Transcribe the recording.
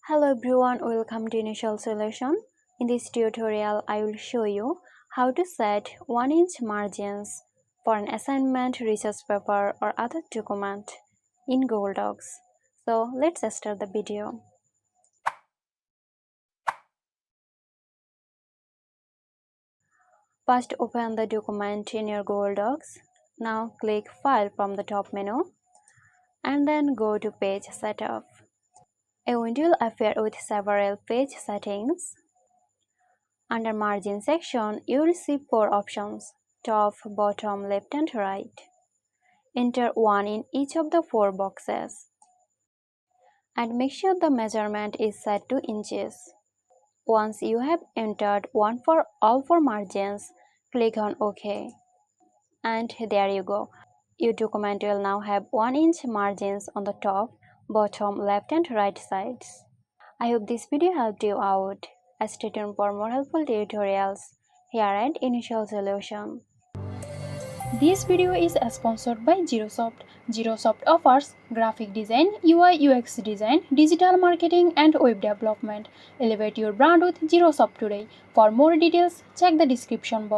Hello everyone, welcome to Initial Solution. In this tutorial, I will show you how to set 1-inch margins for an assignment, research paper or other document in Google Docs. So let's start the video. First open the document in your Google Docs. Now click File from the top menu and then go to Page Setup. A window will appear with several page settings. Under Margin section, you will see 4 options: top, bottom, left and right. Enter 1 in each of the 4 boxes. And make sure the measurement is set to inches. Once you have entered 1 for all 4 margins, click on OK. And there you go. Your document will now have 1-inch margins on the top, bottom, left and right sides. I hope this video helped you out. Stay tuned for more helpful tutorials here at Initial Solution. This video is sponsored by Zerosoft. Zerosoft offers graphic design, UI UX design, digital marketing and web development. Elevate your brand with Zerosoft today. For more details, check the description box.